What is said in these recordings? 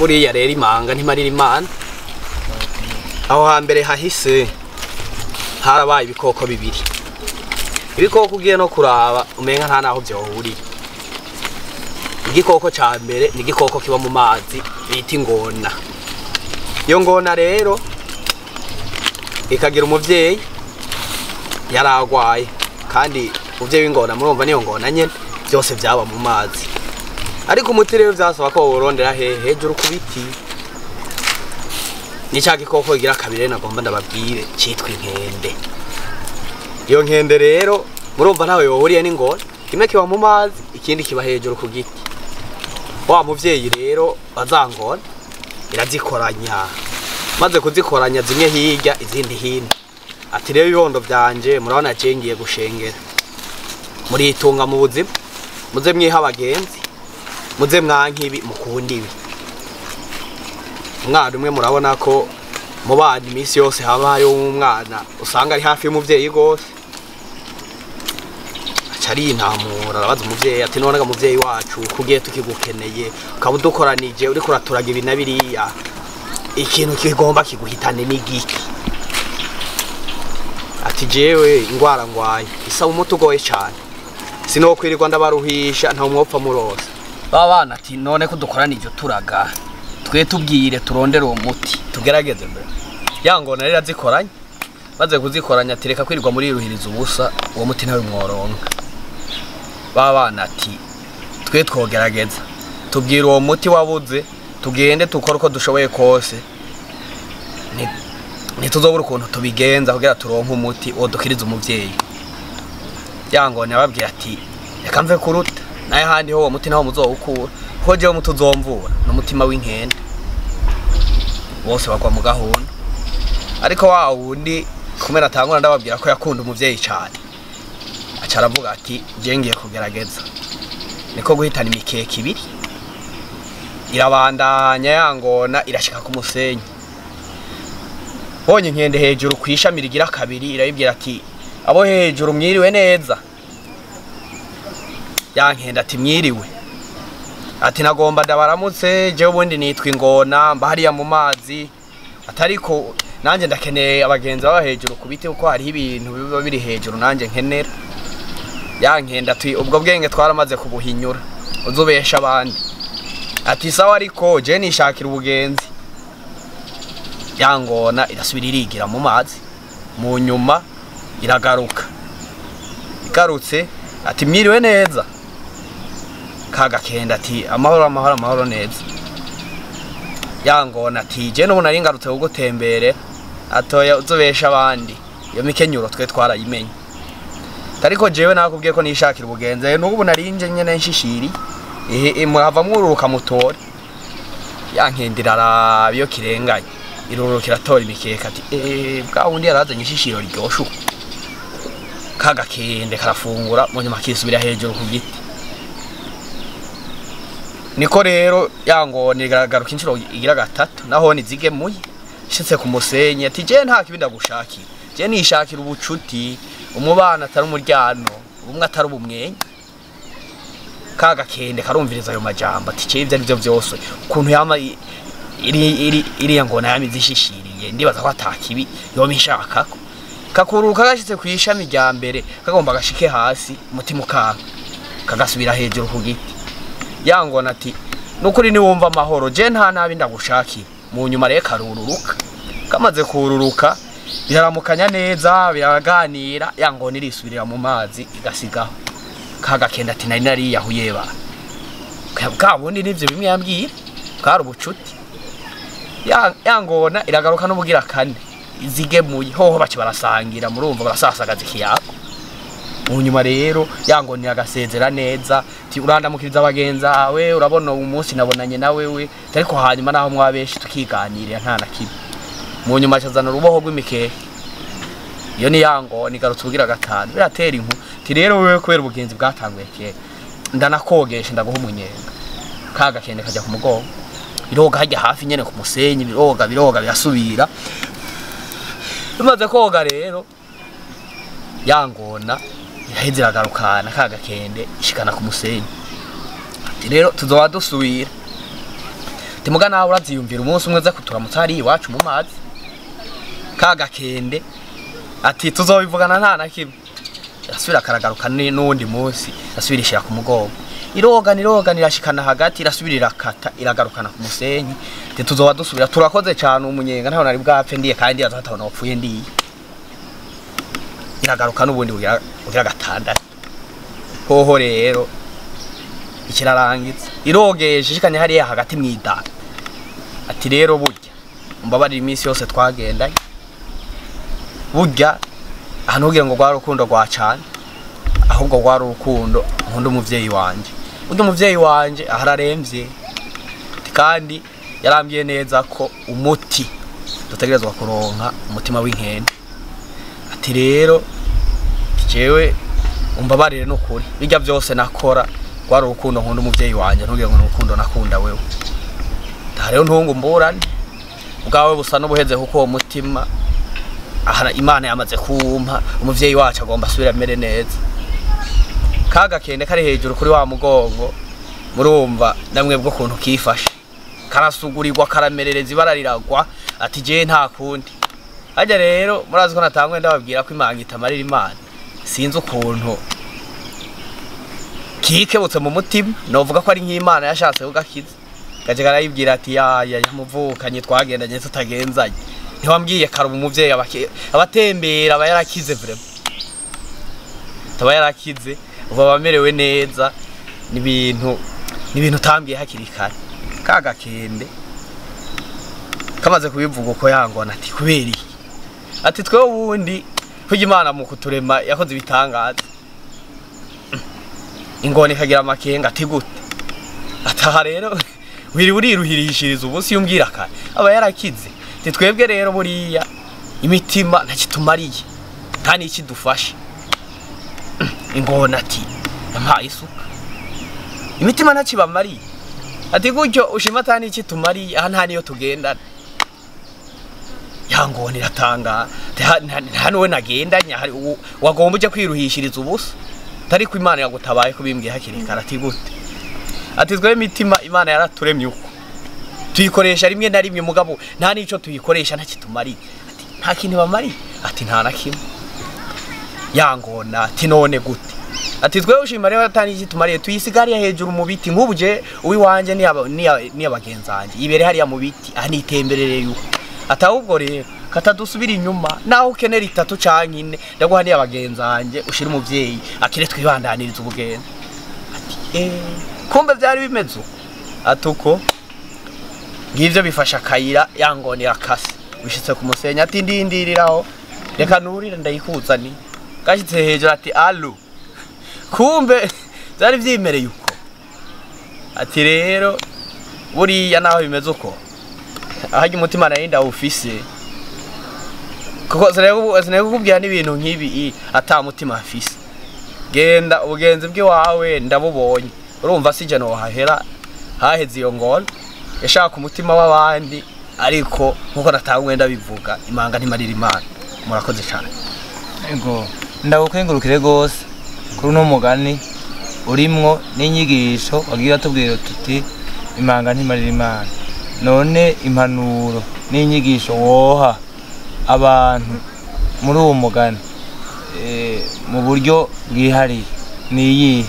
buriya rero imanga ntimarira imana. Aho hambere hahise harabaye ibikoko bibiri. Ibikoko ugiye no kuraba umenga nta naho byohuriye. Igikoko ca mbere ni igikoko kiba mu mazi bita ingona. Iyo ngona rero ikagira umuvyeyi yaragwaye, kandi umuvyeyi w'ingona murumva niyo ngona nyene byose byaba mu mazi. Ariko umuti rero vyasaba ko worondera hejuru ku biti. Ni ca gikoko kigira kabiri nagomba ndababwire citwa inkende. Iyo nkende rero murumva ntawe yohuriye n'ingona, kimwe kiba mu mazi ikindi kiba hejuru ku giti. Wa muvyeyi rero bazangona irazikoranya, maze kuzikoranya zimwe hirya izindi hino. Ati rero ibibondo vyanje murabona cengiye gushengera, muritunga mu buzima, muze mwiha abagenzi, muze mwankibi mukunda ibi. Umwana umwe murabona ko mu bana imisi yose haba hariho umwana usanga ari hafi y'umuvyeyi gose. Acari intamura arabaza umuvyeyi ati none ga muvyeyi wacu kugiye tukigukeneye ukabudukoranije uri kuraturaga ibi na biriya, ikintu kigomba kiguhitane n'igiki? Ati jewe ingwara ngwaye isaba umuti ugoye cyane, sinokwirirwa ndabaruhisha nta umwopfa muroza. Babana ati none ko dukoranije turaga twe tubwire turondera uwo muti tugerageze mbere. Yangona rero azikoranye, maze kuzikoranya atereka kwirirwa muri ruhiriza ubusa, uwo muti ntawe mworonka. Babana ati twe twogerageza tubwire uwo muti wabuze, tugende tukora uko dushoboye kose, ntituzobura ukuntu tubigenza kugira turonke umuti wo dukiriza umuvyeyi. Yangona yababwiye ati reka mve kuruta naye handi ho uwo muti naho muzowukura, ko jewe umuti uzomvura n'umutima w'inkende. Bose bagwa mu gahunda, ariko wa wundi kumera atangura ndababwira ko yakunda umuvyeyi cyane, aca aravuga ati je ngiye kugerageza. Niko guhitana imikeke ibiri, irabandanya yangona irashika ku musenyi. Bonye inkende hejuru kwishami rigira kabiri irabibwira ati abo hejuru mwiriwe neza. Yankende ati mwiriwe. Ati nagomba ndabaramutse je ubundi nitwa ingona mba hariya mu mazi, atariko nanje ndakeneye abagenzi baba hejuru ku biti kuko hari ibintu biba biri hejuru nanje nkenera. Yankende ati ubwo bwenge twaramaze kubuhinyura uzubesha abandi. Ati sawa ariko je nishakira ubugenzi. Yangona irasubira irigira mu mazi, mu nyuma iragaruka. Igarutse ati mwiriwe neza. Kagakenda ati amahoro amahoro amahoro neza. Yangona ati je n'ubu nari ngarutse kugutembere, atoya uzubesha abandi, iyo mikenyuro twe twarayimenye. Tariko jewe nakubwiye ko nishakira ubugenze, n'ubu narinje nyene nshishiri muhava mwururuka mutore. Yankendira arabiyo kirenganye irurukira tora imikeka ati bwa wundi yarazanye ishishiro ryoshu. Kagakende karafungura mu nyuma kisubira hejuru ku giti. Niko rero yangona igaragaruka inshuro igira gatatu, naho nizigemuye shitse ku musenyi ati je nta kibinda gushakira, je nishakira ubucuti, umubana atari umuryano, umwe atari ubumwenye. Kagakende karumviriza ayo majambo ati cye ivyo ari byo byose ukuntu yama iri yangona yamizishishiriye, ndibaza ko atakibi yoma ishakako. Kakuruka gashitse kwishami rya mbere kagomba gashike hasi umutima ukanga kagasubira hejuru ku giti. Yangona ati nukuri ni wumva amahoro je nta nabi ndagushakira. Mu nyuma rero karururuka, kamaze kururuka biraramukanya neza biraganira. Yangona irisubirira mu mazi igasigaho. Kagakenda ati nari nari yahuye ba kabundi nivyo bimwe yambwira kari ubucuti. Yangona iragaruka n'ubugira kane izigemuye hoho bace barasangira, murumva barasasagaza ikiyago. Mu nyuma rero yangona yagasezera neza ati urandamukiriza abagenza awe, urabona uyu munsi nabonanye nawe we, ariko hanyuma naho mwabeshi tukiganirira nta nakibi. Mu nyuma cyazana uruboho rw'imikeke. Iyo ni yangona igarutse ubugira gatanu biratera inku ati rero wewe kubera ubugenzi bwatanguye kera ndanakogesha ndaguha umunyenga. Kagakende kajya ku mugongo biroga hajya hafi nyene ku musenyi, biroga birasubira. Bimaze koga rero yangona iraheze iragarukana Kagakende ishikana ku musenyi. Ati rero tuzoba dusubira timuga nawe uraziyumvira umunsi umwe za kuturamutsa hari iwacu mu mazi kagakende ati tuzobivugana nta na kimwe irasubira karagaruka n'undi munsi irasubira ishira ku mugongo iroga irashikana hagati irasubira irakata iragarukana ku musenyi ati tuzoba dusubira turakoze cyane umunyenga ntaho nari bwapfe ndiye kandi azatabona wapfuye ndiye iragaruka n'ubundi ugira gatandatu hoho rero ikirarangitse irogeje shikanye hariya hagati mwidana ati rero burya umbabarira iminsi yose twagendanye burya ahantu ugira ngo rwa rukundo rwa cane ahubwo rwa rukundo nkunda umuvyeyi wanje burya umuvyeyi wanje ahararemvye kandi yarambwiye neza ko umuti dutegerezwa kuronka umutima w'inkende ati rero jewe umbabarire n'ukuri bijya byose nakora rwa rukundo nkunda umuvyeyi wanje ntugira ngo n'urukundo nakunda wewe rero ntungu mburane ubwawe busa n'ubuheze kuko uwo mutima ahana Imana yamaze kumpa umuvyeyi wacu agomba asubira mere neza kagakende kari hejuru kuri wa mugongo murumva namwe bwo kuntu kifashe karasugurirwa karamerereza ibararagwa ati je nta kundi ajya rero murazi ko natangwe ndababwira ko Imana itamarira Imana sinzi ukuntu kikebutse mu mutima novuga ko ari nk'Imana yashatse kugakiza gaje karayibwira ati ya muvukanye twagendanye tutagenzanye ntiwambwiye karuba umuvyeyi abatembera abayarakize vraiment tabayarakize uba bamerewe neza n'ibintu tambwiye hakiri kare kagakende kamaze kubivuga uko yangona ati kubera iki ati twe ubundi kugira Imana mu kuturema yakoze ibitangaza ingone kagira amakenga ati gute ataha rero wiri uriruhirishiriza ubusi yumbwira kare aba yarakize twebwe rero buriya imitima ntakitumariye kandi ikidufashe ingona ati yampaye isuka imitima ntakibamariye ati gutyo ushima tani ikitumariye aha nta niyo tugendana yangona iratanga nta nuwe nagendanya wagomba uje kwiruhishiriza ubusa tari ko Imana yagutabaye kubimbwiye hakiri kare ati gute ati twe imitima Imana yaraturemye uko tuyikoresha rimwe na rimwe mugabo nta nico tuyikoresha ntakitumari ati nta kintu bamari ati nta na kimwe yangona ati none gute ati twe ushima rero atani kitumariye tuyisigariye hejuru mu biti nk'ubuje uwi wanje ni abagenzanje ibere hariya mu biti anitemberere yuko atahubwo rero katadusubira inyuma naho ukenera 3 canke 4 ndaguha ni abagenzanje ushira umuvyeyi akire twibandaniriza ubugenda ati kumbe byari bimeze atuko ngivyo bifasha kayira yangone yakase bishitse ku musenya ati ndindiriraho reka nurire ndayikuzani gashitse hejuru ati allo kumbe byari vyimereye uko ati rero buriya naho bimeze uko ahajya umutima narinda ufise kuko zene kukubwira n'ibintu nk'ibi ata mutima afise genda ubugenzi bw'iwawe ndabubonye urumva sije no hahera haheze iyo ngona yashaka umutima w'abandi ariko nkuko natangwe ndabivuga imanga ntimarira Imana murakoze cyane ego ndagukengurukire gose kuri no mugani urimwo n'inyigisho wagira tubwira tuti imanga ntimarira Imana none impanuro n'inyigisho woha abantu muri uwo mugani mu buryo bwihariye niyi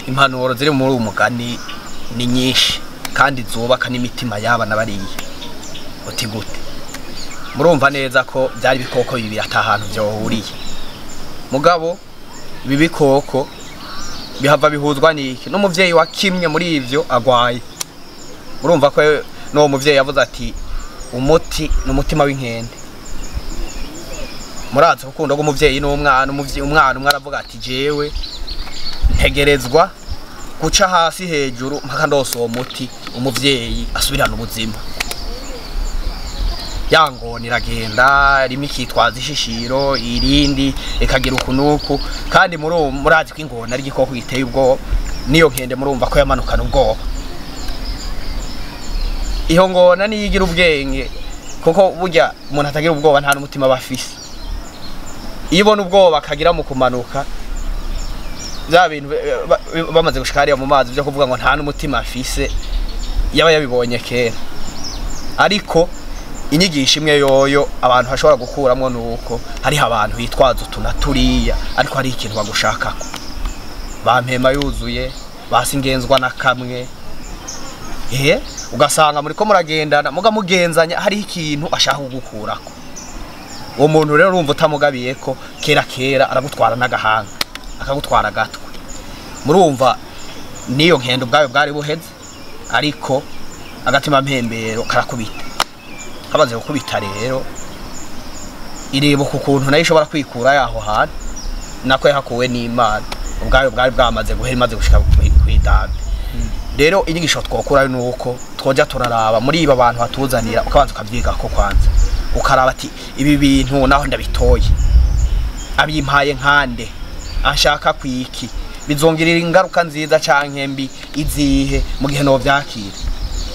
impanuro ziri muri uwo mugani ni nyinshi kandi zubaka n'imitima y'abana bariye uti gute murumva neza ko byari bikoko bibiri atahantu byohuriye mugabo ibi bikoko bihava bihuzwa n'iki n'umuvyeyi wa kimwe muri ivyo agwaye murumva ko no muvyeyi yavuze ati umuti n'umutima w'inkende muraza ukunda rw'umuvyeyi n'umwana umwana aravuga ati jewe ntegerezwa guca hasi hejuru mpaka ndose uwo muti umuvyeyi asubirana ubuzima yangona iragenda rimwe ikitwaza ishishiro irindi ikagira ukunuku kandi murazi ko ingona ari igikoko giteye ubwoba niyo nkende murumva ko yamanukana ubwoba iyo ngona niyigira ubwenge kuko burya umuntu atagira ubwoba nta n'umutima bafise ibona ubwoba akagira mu kumanuka za bintu bamaze gushika hariya mu mazi byo kuvuga ngo nta n'umutima afise yaba yabibonye kera. Ariko inyigisho imwe yoyo abantu bashobora gukuramwo nuko hari abantu bitwaza utunaturiya ariko hari ikintu bagushakako. Bampema yuzuye basingenzwa na kamwe. Ugasanga muri ko muragendana muga mugenzanya hari ikintu ashaka kugukurako. Uwo muntu rero urumva utamugabiye ko kera aragutwara n'agahanga akagutwara gatwe. Murumva niyo nkendo bwayo bwari buheze ariko agatima mpembero karakubita. Kabaze gukubita rero irebo ku kuntu nayo ishobora kwikura yaho hantu nako yahakuwe n'Imana. Ubwayo bwari bwamaze guhera imaze gushika kwidambe. Rero inyigisho twokura nuko twoja turaraba muri iba abantu batuzanira ukabanza ukavyiga ko kwanza ukaraba ati ibi bintu naho ndabitoye abimpaye nkande ashaka kwiki bizongirira ingaruka nziza canke mbi izihe mu gihe no vyakira.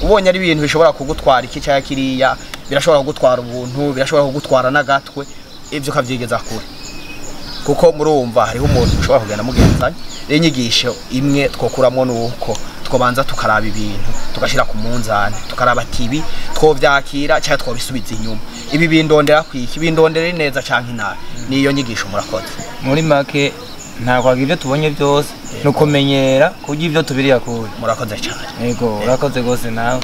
Ubonye ari ibintu bishobora kugutwara iki cyaya kiriya birashobora kugutwara ubuntu birashobora kugutwara nagatwe ivyo kavyigeza kure kuko murumva hariho umuntu ushobora kugenda mugenzanya. Inyigisho imwe twokuramwo nuko twobanza tukaraba ibintu tugashira ku munzane tukaraba tibi twovyakira cyangwa twobisubiza inyuma. Ibi bindondera kwiki bindondera neza canke nabi niyo nyigisho murakoze. Muri make nta kwagira ivyo tubonye byose nukumenyera kugira ivyo tubiriya kure. Murakoze cyane. Yego urakoze gose nawe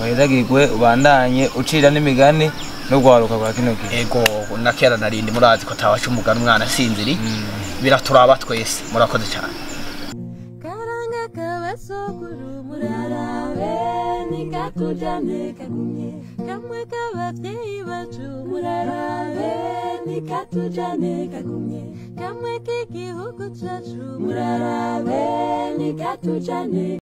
wahezagirwe ubandanye ucira n'imigani no gwaruka kwa kino gihe. Yego nakera narindi murazi ko tawacu umugana umwana sinziri biraturaba twese. Murakoze cyane. Karanga kabasokuru murarabe nikatujane kagumye kamwe kabavyeyi bacu murarabe nikatujane kagumye kamwe k'igihugu cacu murarabe nikatujane